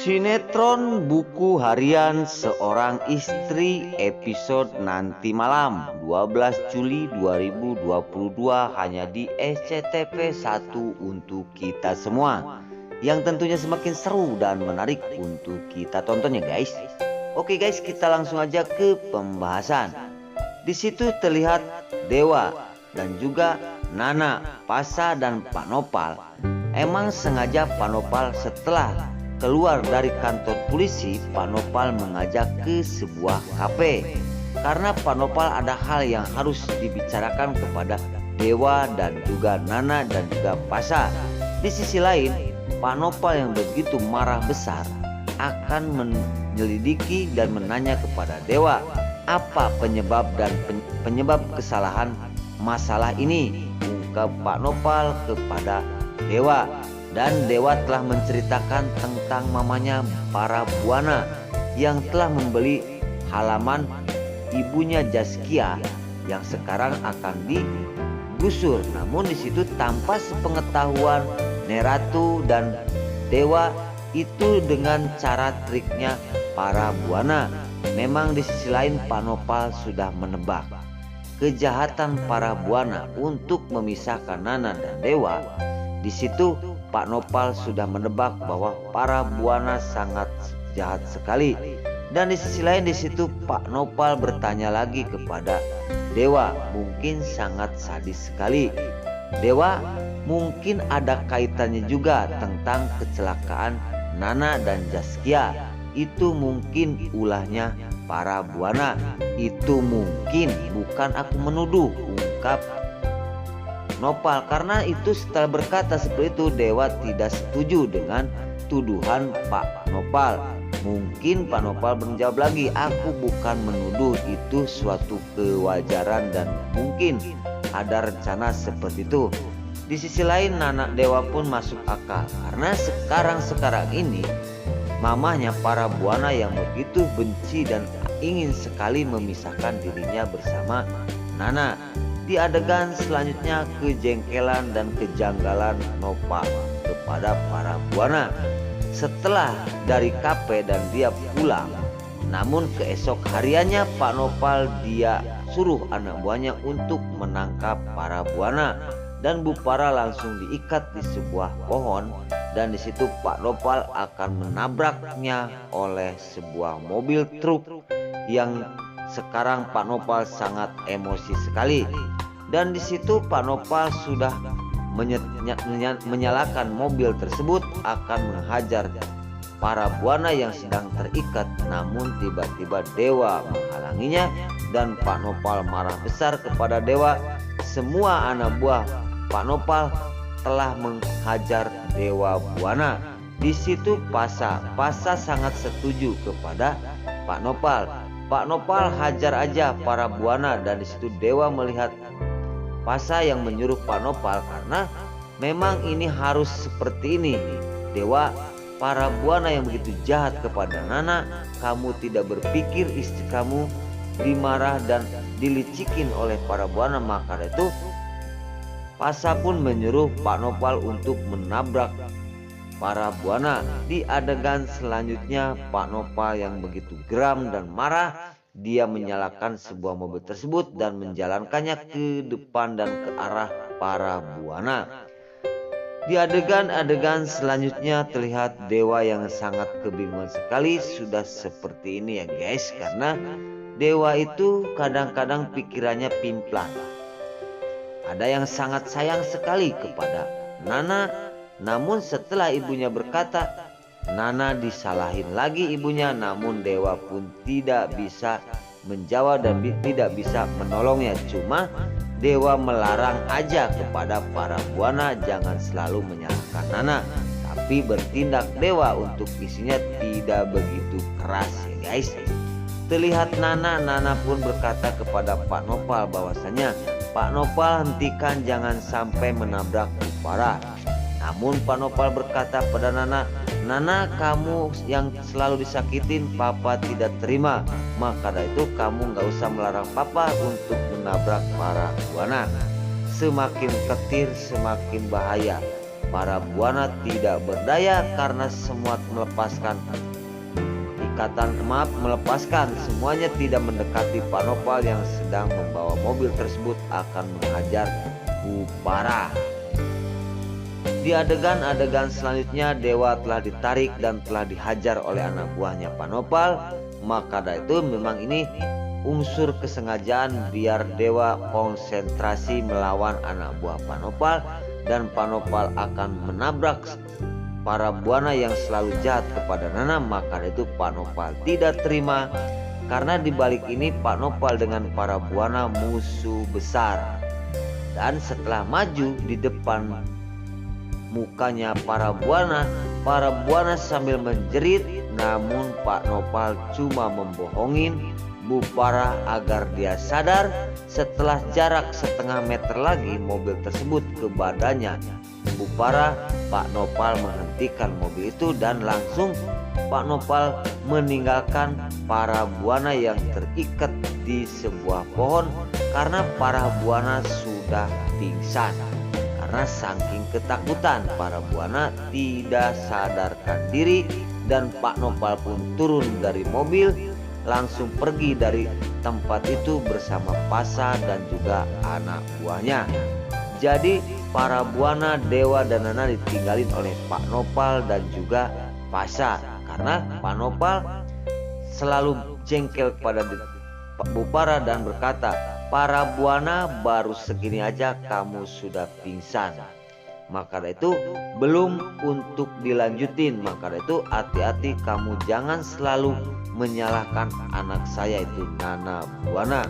Sinetron buku harian seorang istri episode nanti malam 12 Juli 2022 hanya di SCTV 1 untuk kita semua, yang tentunya semakin seru dan menarik untuk kita tonton ya guys. Oke guys, kita langsung aja ke pembahasan. Di situ terlihat Dewa dan juga Nana, Pasha dan Pak Nopal. Emang sengaja Pak Nopal setelah keluar dari kantor polisi, Pak Nopal mengajak ke sebuah kafe karena Pak Nopal ada hal yang harus dibicarakan kepada Dewa dan juga Nana dan juga Pasha. Di sisi lain, Pak Nopal yang begitu marah besar akan menyelidiki dan menanya kepada Dewa apa penyebab dan penyebab kesalahan masalah ini. Ungkap Pak Nopal kepada Dewa. Dan Dewa telah menceritakan tentang mamanya para Buana yang telah membeli halaman ibunya Zaskia yang sekarang akan digusur. Namun di situ tanpa sepengetahuan Neratu dan Dewa itu dengan cara triknya para Buana. Memang di sisi lain Pak Nopal sudah menebak kejahatan para Buana untuk memisahkan Nana dan Dewa. Di situ Pak Nopal sudah menebak bahwa para Buana sangat jahat sekali. Dan di sisi lain di situ Pak Nopal bertanya lagi kepada Dewa, mungkin sangat sadis sekali. Dewa, mungkin ada kaitannya juga tentang kecelakaan Nana dan Zaskia. Itu mungkin ulahnya para Buana. Itu mungkin, bukan aku menuduh, ungkap Nopal. Karena itu setelah berkata seperti itu, Dewa tidak setuju dengan tuduhan Pak Nopal. Mungkin Pak Nopal menjawab lagi, aku bukan menuduh, itu suatu kewajaran dan mungkin ada rencana seperti itu. Di sisi lain Nana Dewa pun masuk akal karena sekarang ini mamahnya para Buana yang begitu benci dan ingin sekali memisahkan dirinya bersama Nana. Di adegan selanjutnya kejengkelan dan kejanggalan Nopal kepada para Buana setelah dari kafe dan dia pulang. Namun keesok hariannya Pak Nopal dia suruh anak buahnya untuk menangkap para Buana dan Bu Para langsung diikat di sebuah pohon. Dan di situ Pak Nopal akan menabraknya oleh sebuah mobil truk yang sekarang Pak Nopal sangat emosi sekali. Dan di situ Pak Nopal sudah menyalakan mobil tersebut akan menghajar para Buana yang sedang terikat. Namun tiba-tiba Dewa menghalanginya dan Pak Nopal marah besar kepada Dewa. Semua anak buah Pak Nopal telah menghajar Dewa Buana. Di situ Pasha sangat setuju kepada Pak Nopal. Pak Nopal hajar aja para Buana. Dan di situ Dewa melihat Pasha yang menyuruh Pak Nopal karena memang ini harus seperti ini. Dewa, para Buana yang begitu jahat kepada Nana, kamu tidak berpikir istri kamu dimarah dan dilicikin oleh para Buana. Maka itu Pasha pun menyuruh Pak Nopal untuk menabrak para Buana. Di adegan selanjutnya Pak Nopal yang begitu geram dan marah, dia menyalakan sebuah mobil tersebut dan menjalankannya ke depan dan ke arah para Buana. Di adegan selanjutnya terlihat Dewa yang sangat kebingungan sekali. Sudah seperti ini ya guys, karena Dewa itu kadang-kadang pikirannya pimplan. Ada yang sangat sayang sekali kepada Nana, namun setelah ibunya berkata, Nana disalahin lagi ibunya. Namun Dewa pun tidak bisa menjawab dan tidak bisa menolongnya. Cuma Dewa melarang aja kepada para Buana jangan selalu menyalahkan Nana, tapi bertindak Dewa untuk isinya tidak begitu keras ya guys. Terlihat Nana pun berkata kepada Pak Nopal bahwasanya, Pak Nopal hentikan, jangan sampai menabrak Bu Para. Namun Pak Nopal berkata pada Nana, Nana, kamu yang selalu disakitin Papa tidak terima. Maka dari itu kamu gak usah melarang Papa untuk menabrak para Buana. Semakin ketir semakin bahaya. Para buana tidak berdaya karena melepaskan semuanya tidak mendekati Pak Nopal yang sedang membawa mobil tersebut akan menghajar Bupara. Di adegan-adegan selanjutnya Dewa telah ditarik dan telah dihajar oleh anak buahnya Pak Nopal. Maka dari itu memang ini unsur kesengajaan biar Dewa konsentrasi melawan anak buah Pak Nopal, dan Pak Nopal akan menabrak para buana yang selalu jahat kepada Nana. Maka dari itu Pak Nopal tidak terima, karena di balik ini Pak Nopal dengan para buana musuh besar. Dan setelah maju di depan mukanya para buana sambil menjerit, namun Pak Nopal cuma membohongin Bupara agar dia sadar. Setelah jarak setengah meter lagi mobil tersebut ke badannya Bupara, Pak Nopal menghentikan mobil itu dan langsung Pak Nopal meninggalkan para buana yang terikat di sebuah pohon karena para buana sudah pingsan. Karena saking ketakutan para buana tidak sadarkan diri, dan Pak Nopal pun turun dari mobil langsung pergi dari tempat itu bersama Pasa dan juga anak buahnya. Jadi para buana, Dewa dan Nana ditinggalin oleh Pak Nopal dan juga Pasa, karena Pak Nopal selalu jengkel kepada Bupara dan berkata, "Para buana baru segini aja kamu sudah pingsan." Maka dari itu belum untuk dilanjutin. Maka dari itu hati-hati, kamu jangan selalu menyalahkan anak saya itu Nana Buana.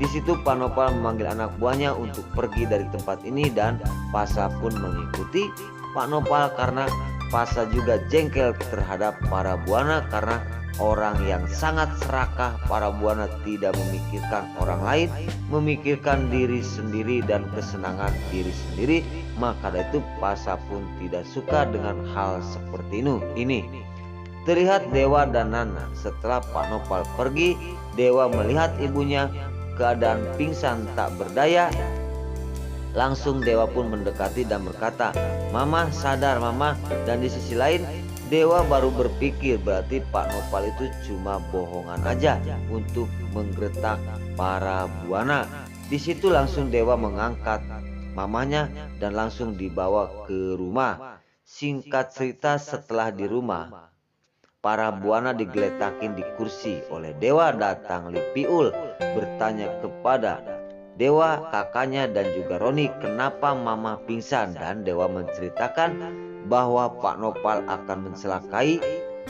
Di situ Pak Nopal memanggil anak buahnya untuk pergi dari tempat ini, dan Pasa pun mengikuti Pak Nopal karena Pasa juga jengkel terhadap para buana karena orang yang sangat serakah. Para buana tidak memikirkan orang lain, memikirkan diri sendiri dan kesenangan diri sendiri. Maka dari itu Pasa pun tidak suka dengan hal seperti ini. Terlihat Dewa dan Nana setelah Pak Nopal pergi. Dewa melihat ibunya keadaan pingsan tak berdaya. Langsung Dewa pun mendekati dan berkata, "Mama, sadar Mama." Dan di sisi lain Dewa baru berpikir berarti Pak Nopal itu cuma bohongan aja untuk menggretak para buana. Di situ langsung Dewa mengangkat mamanya dan langsung dibawa ke rumah. Singkat cerita, setelah di rumah para buana digeletakin di kursi oleh Dewa. Datang Lipiul bertanya kepada Dewa, kakaknya dan juga Roni, kenapa Mama pingsan, dan Dewa menceritakan bahwa Pak Nopal akan mencelakai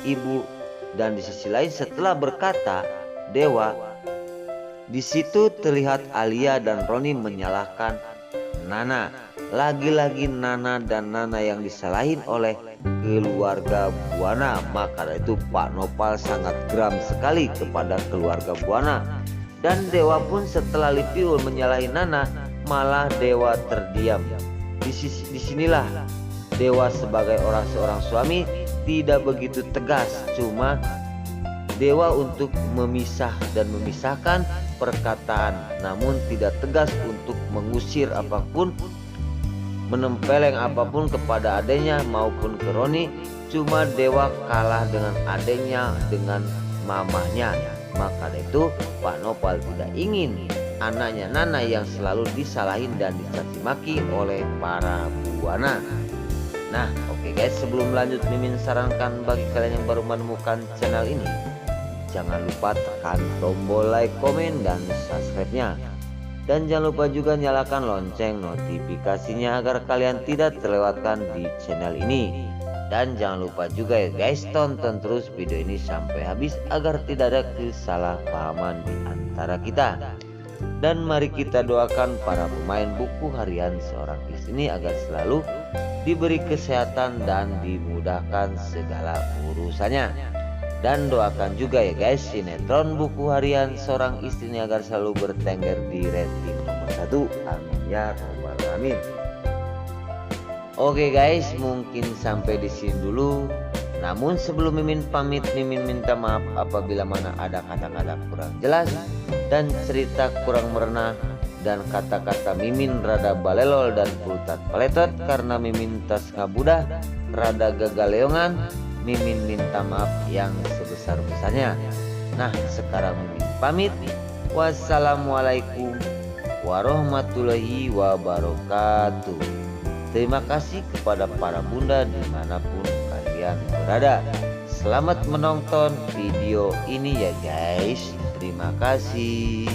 ibu. Dan di sisi lain setelah berkata Dewa, di situ terlihat Alia dan Roni menyalahkan Nana. Lagi-lagi Nana dan Nana yang disalahin oleh keluarga buana. Maka dari itu Pak Nopal sangat geram sekali kepada keluarga buana. Dan Dewa pun setelah Lipiul menyalahi Nana, malah Dewa terdiam. Disinilah Dewa sebagai seorang suami tidak begitu tegas, cuma Dewa untuk memisah dan memisahkan perkataan, namun tidak tegas untuk mengusir apapun, menempeleng apapun kepada adenya maupun ke Roni. Cuma Dewa kalah dengan adenya, dengan mamanya. Maka dari itu Pak Nopal tidak ingin anaknya Nana yang selalu disalahin dan dicaci maki oleh para buana. Nah, oke guys, sebelum lanjut Mimin sarankan bagi kalian yang baru menemukan channel ini, jangan lupa tekan tombol like, komen, dan subscribe-nya. Dan jangan lupa juga nyalakan lonceng notifikasinya agar kalian tidak terlewatkan di channel ini. Dan jangan lupa juga ya guys, tonton terus video ini sampai habis agar tidak ada kesalahpahaman di antara kita. Dan mari kita doakan para pemain buku harian seorang istri ini agar selalu diberi kesehatan dan dimudahkan segala urusannya. Dan doakan juga ya guys sinetron buku harian seorang istri ini agar selalu bertengger di rating nomor 1. Amin ya robbal alamin. Oke guys, mungkin sampai di sini dulu. Namun sebelum Mimin pamit, Mimin minta maaf apabila mana ada kata-kata kurang jelas dan cerita kurang merena. Dan kata-kata Mimin rada balelol dan pultat paletot karena Mimin tas ngabudah rada gagaleongan. Mimin minta maaf yang sebesar-besarnya. Nah, sekarang Mimin pamit. Wassalamualaikum warahmatullahi wabarakatuh. Terima kasih kepada para bunda dimanapun kalian berada. Selamat menonton video ini ya guys. Terima kasih.